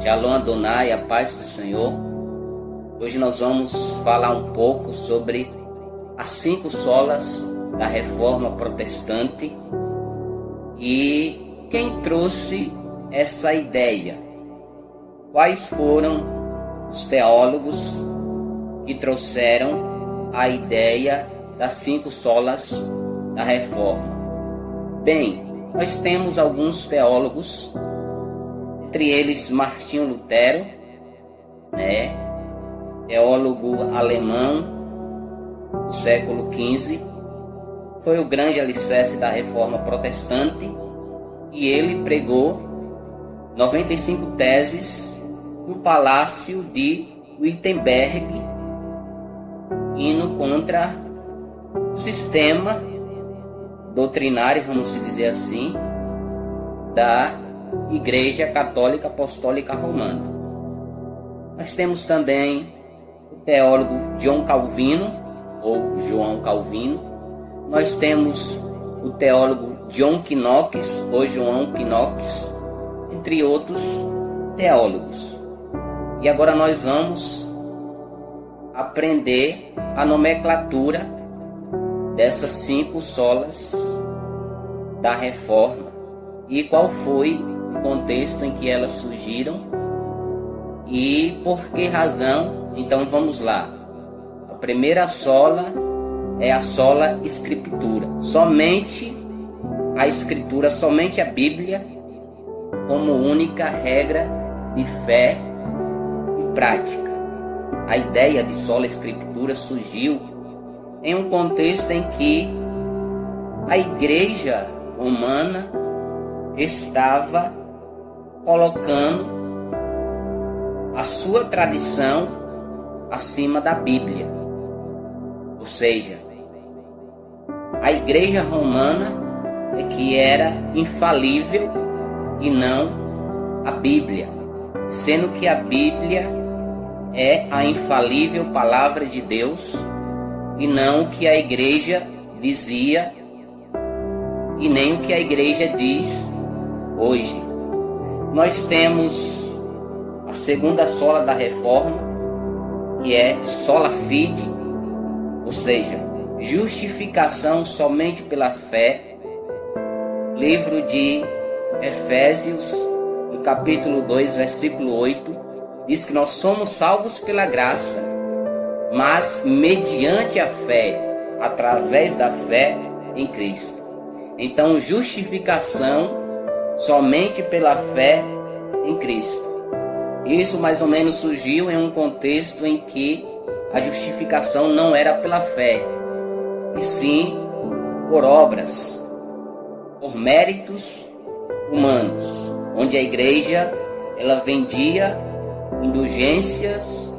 Shalom Adonai, a paz do Senhor. Hoje nós vamos falar um pouco sobre as 5 solas da Reforma Protestante e quem trouxe essa ideia. Quais foram os teólogos que trouxeram a ideia das 5 solas da Reforma? Bem, nós temos alguns teólogos, entre eles Martinho Lutero, teólogo alemão do século XV, foi o grande alicerce da Reforma Protestante e ele pregou 95 teses no Palácio de Wittenberg, indo contra o sistema doutrinário, vamos dizer assim, da Igreja Católica Apostólica Romana. Nós temos também o teólogo John Calvino, ou João Calvino. Nós temos o teólogo John Knox, ou João Knox, entre outros teólogos. E agora nós vamos aprender a nomenclatura dessas 5 solas da Reforma e qual foi o contexto em que elas surgiram e por que razão. Então vamos lá. A primeira sola é a sola Escritura. Somente a Escritura, somente a Bíblia como única regra de fé e prática. A ideia de sola Escritura surgiu em um contexto em que a Igreja Romana estava colocando a sua tradição acima da Bíblia. Ou seja, a Igreja Romana é que era infalível e não a Bíblia, sendo que a Bíblia é a infalível palavra de Deus e não o que a Igreja dizia e nem o que a Igreja diz hoje. Nós temos a segunda sola da Reforma, que é sola fide, ou seja, justificação somente pela fé. Livro de Efésios, no capítulo 2, versículo 8, diz que nós somos salvos pela graça, mas mediante a fé, através da fé em Cristo. Então, justificação somente pela fé em Cristo. Isso mais ou menos surgiu em um contexto em que a justificação não era pela fé, e sim por obras, por méritos humanos, onde a igreja ela vendia indulgências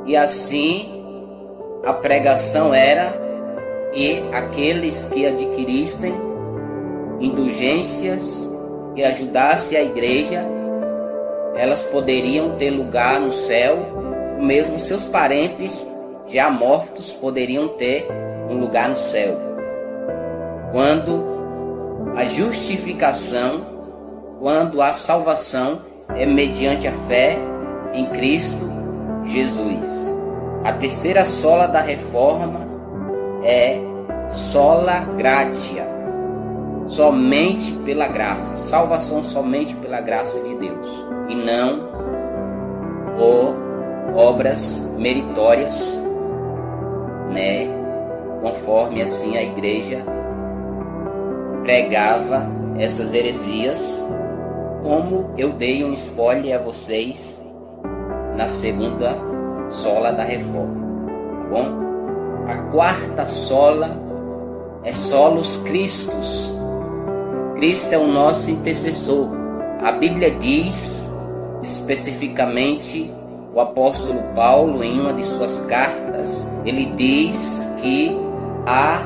e assim a pregação era que aqueles que adquirissem indulgências e ajudassem a igreja, elas poderiam ter lugar no céu, mesmo seus parentes já mortos poderiam ter um lugar no céu. Quando a justificação, quando a salvação é mediante a fé em Cristo Jesus. A terceira sola da Reforma é sola gratia, somente pela graça, salvação somente pela graça de Deus e não por obras meritórias, conforme assim a igreja pregava essas heresias, como eu dei um spoiler a vocês na segunda sola da Reforma, tá bom? A quarta sola é solos Christus. Cristo é o nosso intercessor. A Bíblia diz, especificamente, o apóstolo Paulo, em uma de suas cartas, ele diz que há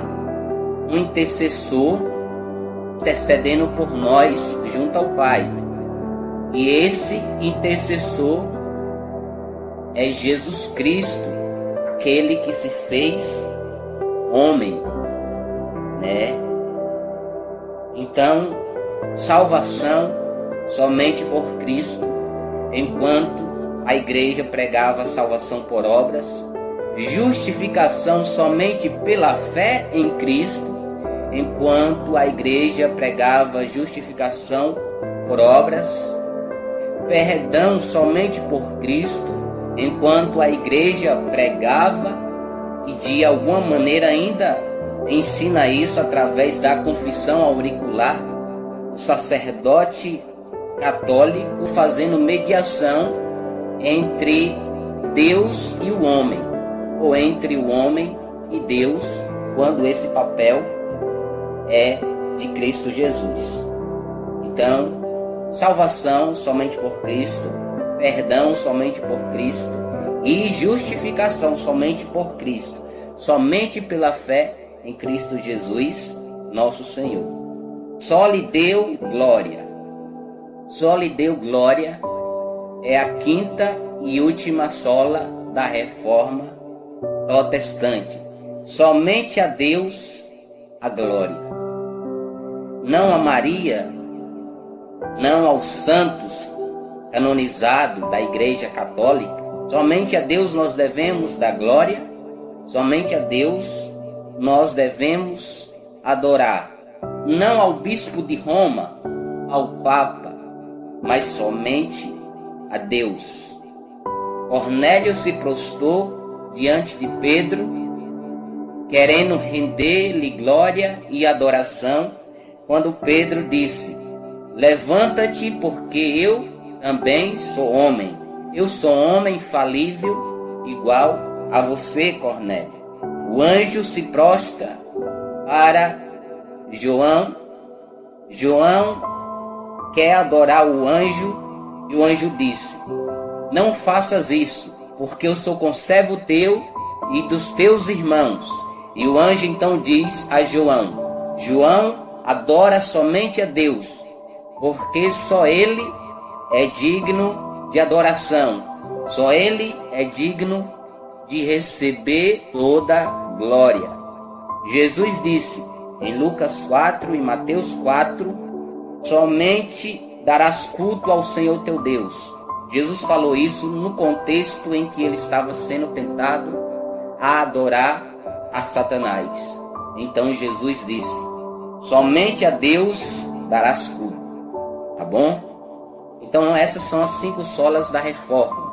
um intercessor intercedendo por nós junto ao Pai. E esse intercessor é Jesus Cristo, aquele que se fez homem, Então, salvação somente por Cristo enquanto a igreja pregava a salvação por obras, justificação somente pela fé em Cristo, enquanto a igreja pregava justificação por obras, perdão somente por Cristo, enquanto a igreja pregava e de alguma maneira ainda ensina isso através da confissão auricular, o sacerdote católico fazendo mediação entre Deus e o homem, ou entre o homem e Deus, quando esse papel é de Cristo Jesus. Então, salvação somente por Cristo, perdão somente por Cristo e justificação somente por Cristo, somente pela fé em Cristo Jesus, nosso Senhor. Só lhe deu glória. Só lhe deu glória é a quinta e última sola da reforma protestante. Somente a Deus a glória. Não a Maria, não aos santos canonizados da Igreja Católica. Somente a Deus nós devemos dar glória. Somente a Deus nós devemos adorar. Não ao bispo de Roma, ao Papa, mas somente a Deus. Cornélio se prostrou diante de Pedro, querendo render-lhe glória e adoração, quando Pedro disse: levanta-te, porque eu também sou homem. Eu sou homem falível, igual a você, Cornélio. O anjo se prostra para João. João quer adorar o anjo e o anjo disse: não faças isso, porque eu sou conservo teu e dos teus irmãos. E o anjo então diz a João: João, adora somente a Deus, porque só Ele é digno de adoração, só Ele é digno de receber toda glória. Jesus disse em Lucas 4 e Mateus 4: somente darás culto ao Senhor teu Deus. Jesus falou isso no contexto em que ele estava sendo tentado a adorar a Satanás. Então Jesus disse: somente a Deus darás culto. Tá bom? Então essas são as 5 solas da reforma.